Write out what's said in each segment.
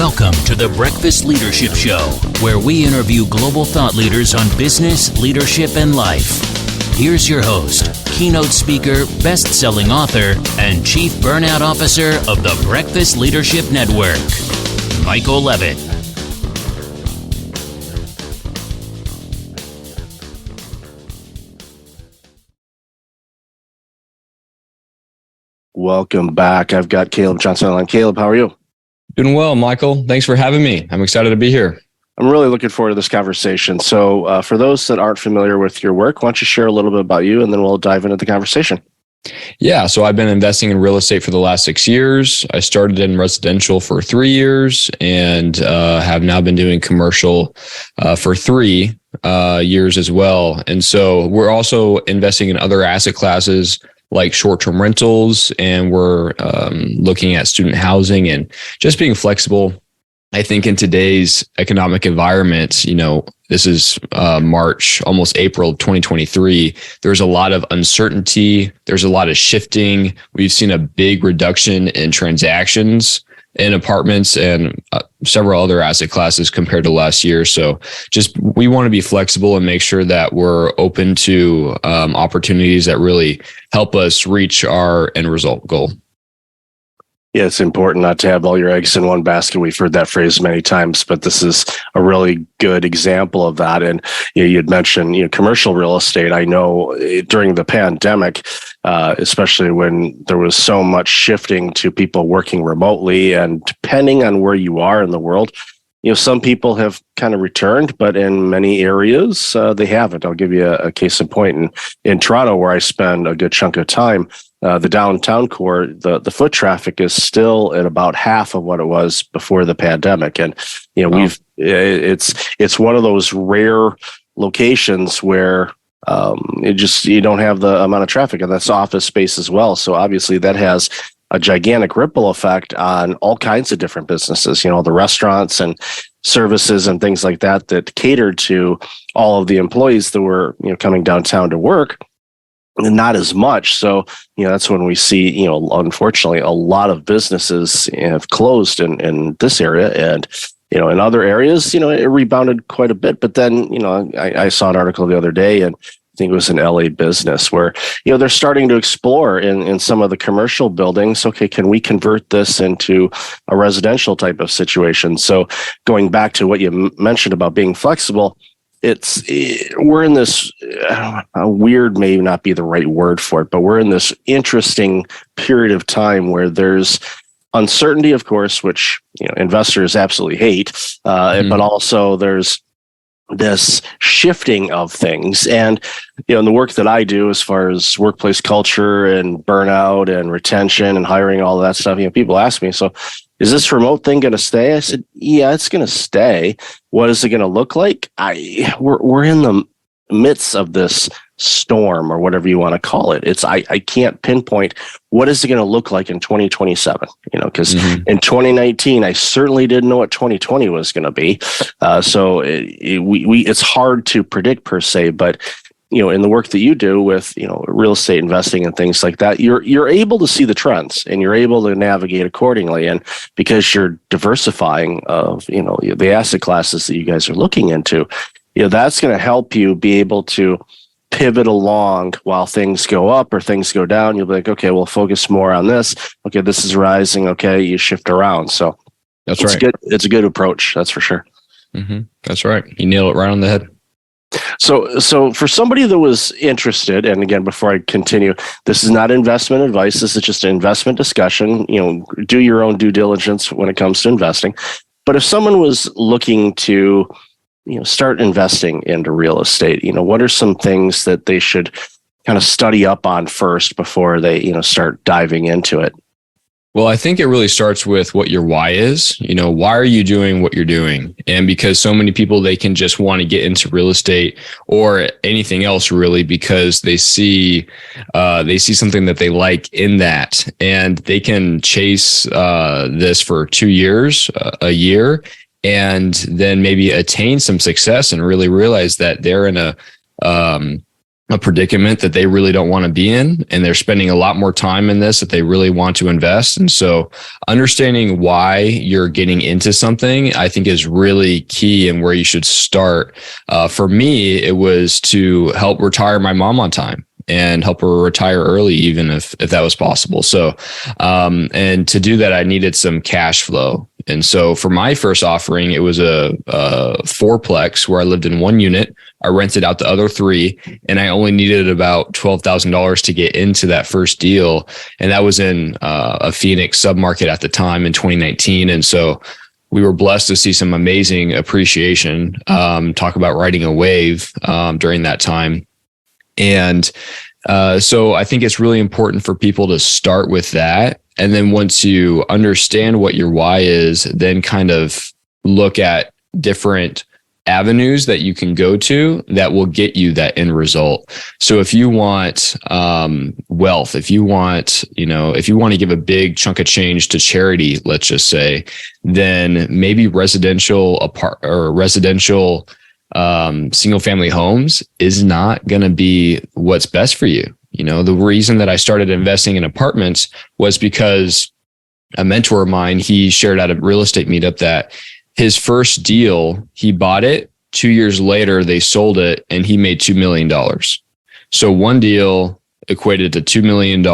Welcome to the Breakfast Leadership Show, where we interview global thought leaders on business, leadership, and life. Here's your host, keynote speaker, best-selling author, and chief burnout officer of the Breakfast Leadership Network, Michael Levitt. Welcome back. I've got Caleb Johnson on. Caleb, how are you? Doing well, Michael. Thanks for having me. I'm excited to be here. I'm really looking forward to this conversation. So for those that aren't familiar with your work, why don't you share a little bit about you, and then we'll dive into the conversation. Yeah, so I've been investing in real estate for the last 6 years. I started in residential for 3 years and have now been doing commercial for 3 years as well. And so we're also investing in other asset classes like short-term rentals, and we're looking at student housing and just being flexible. I think in today's economic environment, this is March, almost April of 2023. There's a lot of uncertainty. There's a lot of shifting. We've seen a big reduction in transactions in apartments and several other asset classes compared to last year. So we want to be flexible and make sure that we're open to opportunities that really help us reach our end result goal. Yeah, it's important not to have all your eggs in one basket. We've heard that phrase many times, but this is a really good example of that. And you'd mentioned commercial real estate. I know during the pandemic, especially when there was so much shifting to people working remotely, and depending on where you are in the world, some people have kind of returned, but in many areas they haven't. I'll give you a case in point. In Toronto, where I spend a good chunk of time, the downtown core, the foot traffic is still at about half of what it was before the pandemic. And it's one of those rare locations where you don't have the amount of traffic, and that's office space as well. So obviously that has a gigantic ripple effect on all kinds of different businesses, the restaurants and services and things like that catered to all of the employees that were, coming downtown to work, and not as much. So, that's when we see, unfortunately, a lot of businesses have closed in this area. And, in other areas, it rebounded quite a bit. But then, I saw an article the other day, and I think it was an LA business where, they're starting to explore in some of the commercial buildings. Okay, can we convert this into a residential type of situation? So going back to what you mentioned about being flexible, we're in this weird, may not be the right word for it, but we're in this interesting period of time where there's uncertainty, of course, which investors absolutely hate, but also there's this shifting of things. And in the work that I do as far as workplace culture and burnout and retention and hiring, all of that stuff, people ask me, so is this remote thing going to stay? I said, yeah, it's going to stay. What is it going to look like? We're in the midst of this storm, or whatever you want to call it. I can't pinpoint what is it going to look like in 2027, because in 2019, I certainly didn't know what 2020 was going to be. So it's hard to predict per se, but in the work that you do with, real estate investing and things like that, you're able to see the trends and you're able to navigate accordingly. And because you're diversifying of, the asset classes that you guys are looking into, that's going to help you be able to pivot along while things go up or things go down. You'll be like, okay, we'll focus more on this. Okay, this is rising. Okay, you shift around. So that's right. It's a good approach. That's for sure. Mm-hmm. That's right. You nailed it right on the head. So for somebody that was interested, and again, before I continue, this is not investment advice. This is just an investment discussion. Do your own due diligence when it comes to investing. But if someone was looking to, start investing into real estate, what are some things that they should kind of study up on first before they, start diving into it? Well, I think it really starts with what your why is. Why are you doing what you're doing? And because so many people, they can just want to get into real estate or anything else really because they see something that they like in that, and they can chase this for 2 years, a year, and then maybe attain some success and really realize that they're in a a predicament that they really don't want to be in, and they're spending a lot more time in this that they really want to invest. And so understanding why you're getting into something, I think, is really key and where you should start. For me, it was to help retire my mom on time and help her retire early, even if that was possible. So, and to do that, I needed some cash flow. And so for my first offering, it was a fourplex where I lived in one unit. I rented out the other three, and I only needed about $12,000 to get into that first deal. And that was in a Phoenix submarket at the time in 2019. And so we were blessed to see some amazing appreciation. Talk about riding a wave during that time. And so I think it's really important for people to start with that. And then once you understand what your why is, then kind of look at different avenues that you can go to that will get you that end result. So if you want wealth, if you want to give a big chunk of change to charity, let's just say, then maybe residential single family homes is not going to be what's best for you. The reason that I started investing in apartments was because a mentor of mine, he shared at a real estate meetup that his first deal, he bought it. 2 years later, they sold it and he made $2 million. So one deal equated to $2 million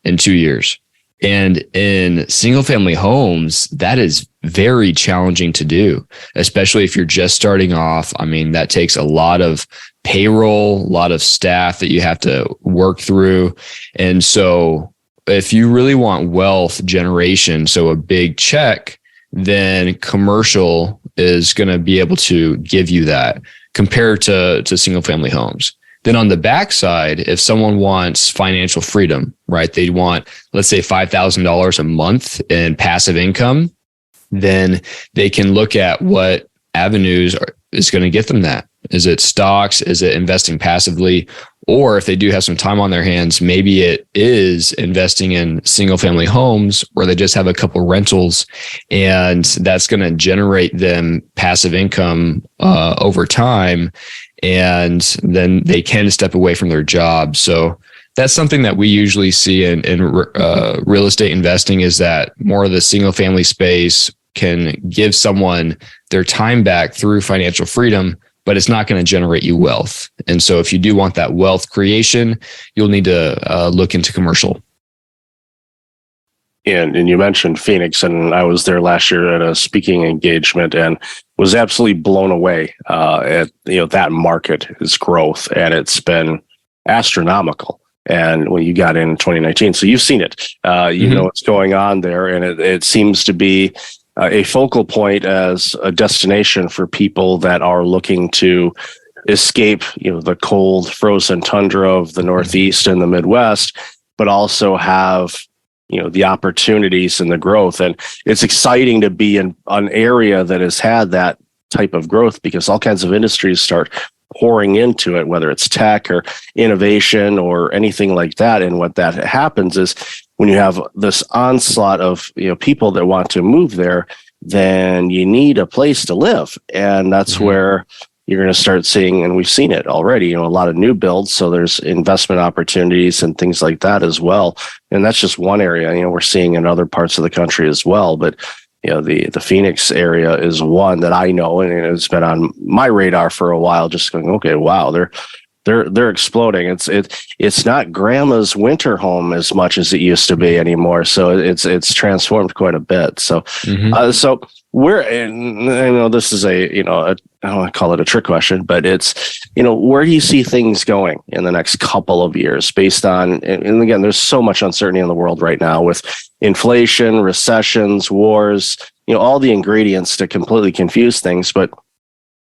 in 2 years. And in single family homes, that is very challenging to do, especially if you're just starting off. I mean, that takes a lot of payroll, a lot of staff that you have to work through. And so if you really want wealth generation, so a big check, then commercial is going to be able to give you that compared to single family homes. Then on the backside, if someone wants financial freedom, right, they want, let's say, $5,000 a month in passive income, then they can look at what avenues is going to get them that. Is it stocks? Is it investing passively? Or if they do have some time on their hands, maybe it is investing in single family homes where they just have a couple rentals, and that's going to generate them passive income over time. And then they can step away from their job. So that's something that we usually see in real estate investing, is that more of the single family space can give someone their time back through financial freedom, but it's not going to generate you wealth. And so if you do want that wealth creation, you'll need to look into commercial. And you mentioned Phoenix, and I was there last year at a speaking engagement and was absolutely blown away at that market's growth, and it's been astronomical. And when you got in 2019, so you've seen it, you know what's going on there, and it seems to be a focal point as a destination for people that are looking to escape, the cold, frozen tundra of the Northeast and the Midwest, but also have the opportunities and the growth. And it's exciting to be in an area that has had that type of growth, because all kinds of industries start pouring into it, whether it's tech or innovation or anything like that. And what that happens is when you have this onslaught of people that want to move there, then you need a place to live. And that's where you're going to start seeing, and we've seen it already, a lot of new builds. So there's investment opportunities and things like that as well. And that's just one area, we're seeing in other parts of the country as well. But, the Phoenix area is one that I know, and it's been on my radar for a while, just going, okay, wow, they're exploding. It's not grandma's winter home as much as it used to be anymore. So it's transformed quite a bit. So, so and I know this is I don't want to call it a trick question, but it's, where do you see things going in the next couple of years based on, and again, there's so much uncertainty in the world right now with inflation, recessions, wars, all the ingredients to completely confuse things. But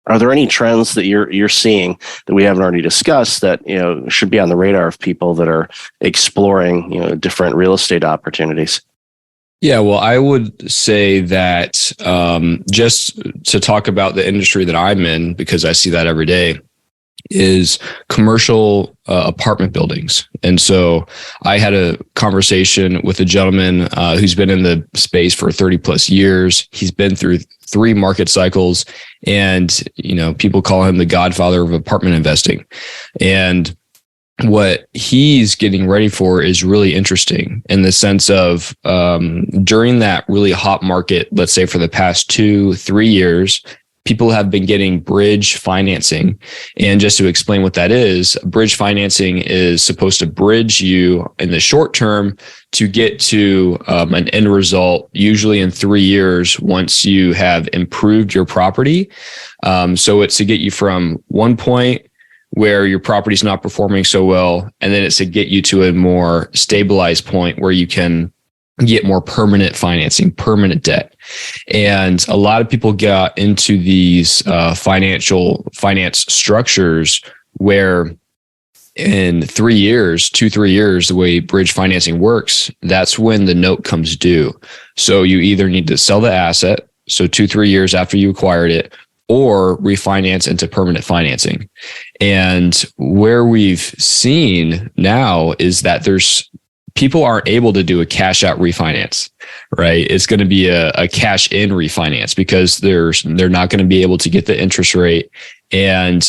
are there any trends that you're seeing that we haven't already discussed that, should be on the radar of people that are exploring, different real estate opportunities? Yeah, well, I would say that just to talk about the industry that I'm in, because I see that every day, is commercial apartment buildings. And so I had a conversation with a gentleman who's been in the space for 30 plus years. He's been through 3 market cycles, and people call him the godfather of apartment investing. And what he's getting ready for is really interesting in the sense of during that really hot market, let's say for the past 2-3 years, people have been getting bridge financing. And just to explain what that is, bridge financing is supposed to bridge you in the short term to get to an end result, usually in 3 years, once you have improved your property. So it's to get you from one point where your property's not performing so well, and then it's to get you to a more stabilized point where you can get more permanent financing, permanent debt. And a lot of people got into these finance structures where in 3 years, 2-3 years, the way bridge financing works, that's when the note comes due. So you either need to sell the asset, so 2-3 years after you acquired it, or refinance into permanent financing. And where we've seen now is that people aren't able to do a cash out refinance, right? It's going to be a cash in refinance because they're not going to be able to get the interest rate, and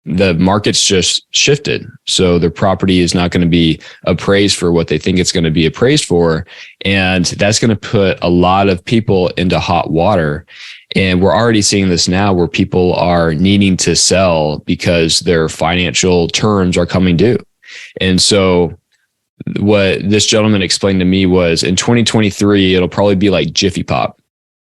the market's just shifted. So their property is not going to be appraised for what they think it's going to be appraised for. And that's going to put a lot of people into hot water. And we're already seeing this now where people are needing to sell because their financial terms are coming due. And so what this gentleman explained to me was in 2023, it'll probably be like Jiffy Pop.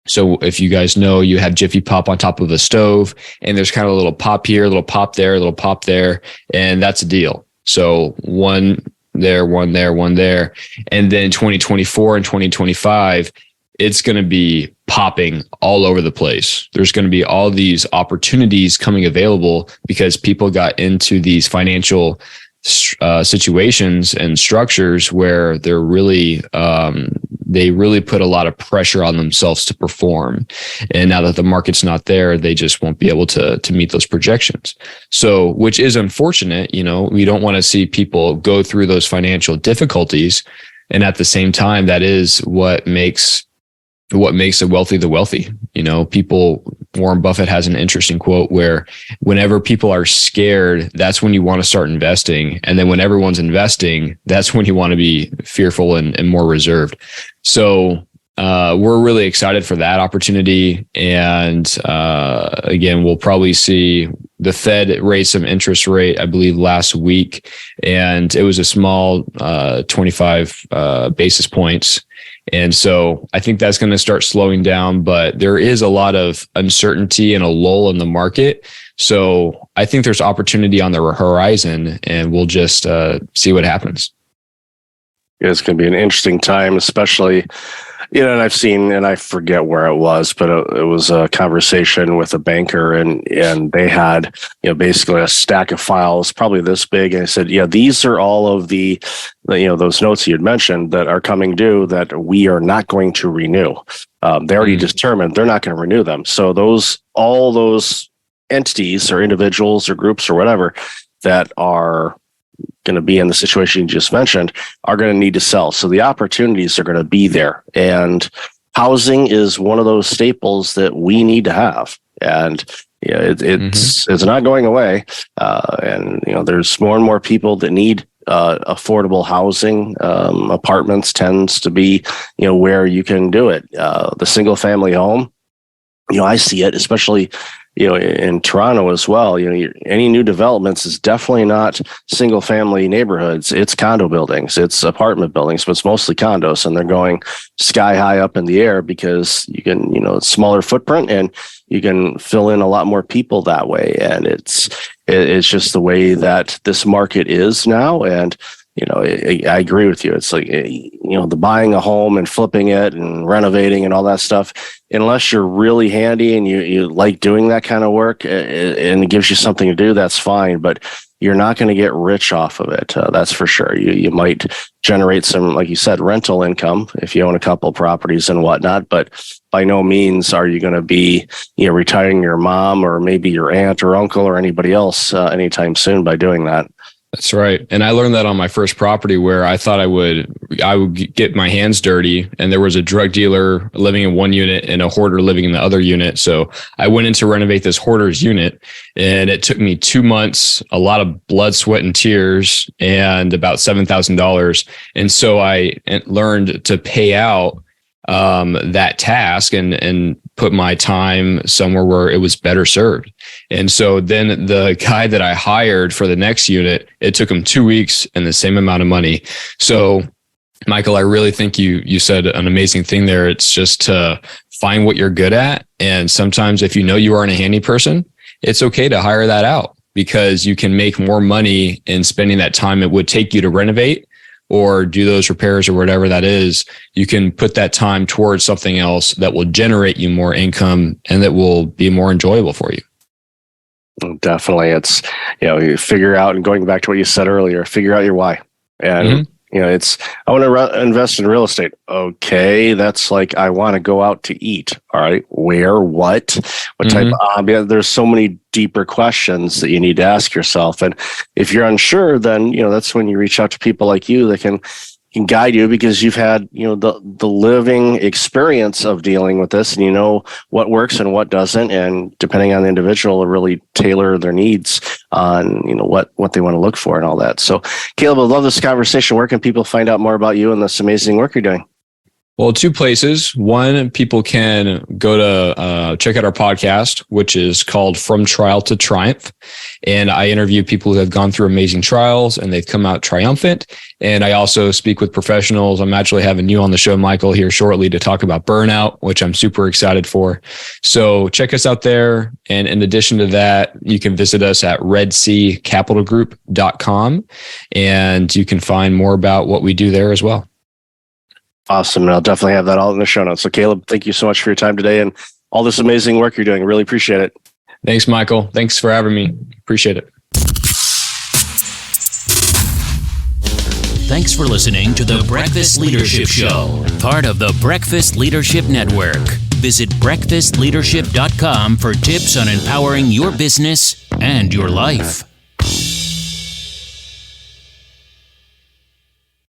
So if you guys know, you have Jiffy Pop on top of a stove, and there's kind of a little pop here, a little pop there, a little pop there, and that's a deal. So one there, one there, one there. And then 2024 and 2025, it's going to be popping all over the place. There's going to be all these opportunities coming available because people got into these financial situations and structures where they really put a lot of pressure on themselves to perform. And now that the market's not there, they just won't be able to meet those projections. So, which is unfortunate. We don't want to see people go through those financial difficulties. And at the same time, that is what makes the wealthy the wealthy. Warren Buffett has an interesting quote where whenever people are scared, that's when you want to start investing. And then when everyone's investing, that's when you want to be fearful and more reserved. So we're really excited for that opportunity. And again, we'll probably see the Fed raise some interest rate, I believe, last week. And it was a small 25 basis points. And so I think that's going to start slowing down, but there is a lot of uncertainty and a lull in the market. So I think there's opportunity on the horizon, and we'll just see what happens. Yeah, it's going to be an interesting time, especially, and I've seen, and I forget where it was, but it was a conversation with a banker, and they had, basically a stack of files, probably this big. And I said, yeah, these are all of the those notes you had mentioned that are coming due that we are not going to renew. They already determined they're not going to renew them. So all those entities or individuals or groups or whatever that are going to be in the situation you just mentioned are going to need to sell. So the opportunities are going to be there. And housing is one of those staples that we need to have. And it's not going away. And there's more and more people that need affordable housing. Apartments tends to be, where you can do it. The single family home, I see it, especially in Toronto as well. Any new developments is definitely not single family neighborhoods. It's condo buildings, it's apartment buildings, but it's mostly condos, and they're going sky high up in the air because you can, it's smaller footprint and you can fill in a lot more people that way. And it's just the way that this market is now. And I agree with you. It's like, the buying a home and flipping it and renovating and all that stuff, unless you're really handy and you like doing that kind of work and it gives you something to do, that's fine. But you're not going to get rich off of it. That's for sure. You might generate some, like you said, rental income if you own a couple of properties and whatnot, but by no means are you going to be, retiring your mom or maybe your aunt or uncle or anybody else anytime soon by doing that. That's right. And I learned that on my first property where I thought I would I would get my hands dirty, and there was a drug dealer living in one unit and a hoarder living in the other unit. So I went in to renovate this hoarder's unit, and it took me 2 months, a lot of blood, sweat, and tears, and about $7,000. And so I learned to pay out that task and put my time somewhere where it was better served. And so then the guy that I hired for the next unit, it took him 2 weeks and the same amount of money. So Michael, I really think you said an amazing thing there. It's just to find what you're good at. And sometimes if you know you aren't a handy person, it's okay to hire that out, because you can make more money in spending that time it would take you to renovate or do those repairs or whatever that is. You can put that time towards something else that will generate you more income and that will be more enjoyable for you. Definitely. It's, you figure out, and going back to what you said earlier, figure out your why. And, it's, I want to invest in real estate. Okay. That's like, I want to go out to eat. All right. Where, what type of, there's so many deeper questions that you need to ask yourself. And if you're unsure, then, that's when you reach out to people like you that can guide you, because you've had, the living experience of dealing with this, and you know what works and what doesn't. And depending on the individual, really tailor their needs on, what they want to look for and all that. So Caleb, I love this conversation. Where can people find out more about you and this amazing work you're doing? Well, 2 places. One, people can go to check out our podcast, which is called From Trial to Triumph. And I interview people who have gone through amazing trials and they've come out triumphant. And I also speak with professionals. I'm actually having you on the show, Michael, here shortly to talk about burnout, which I'm super excited for. So check us out there. And in addition to that, you can visit us at redseacapitalgroup.com, and you can find more about what we do there as well. Awesome. And I'll definitely have that all in the show notes. So Caleb, thank you so much for your time today and all this amazing work you're doing. Really appreciate it. Thanks, Michael. Thanks for having me. Appreciate it. Thanks for listening to the Breakfast Leadership Show, part of the Breakfast Leadership Network. Visit breakfastleadership.com for tips on empowering your business and your life.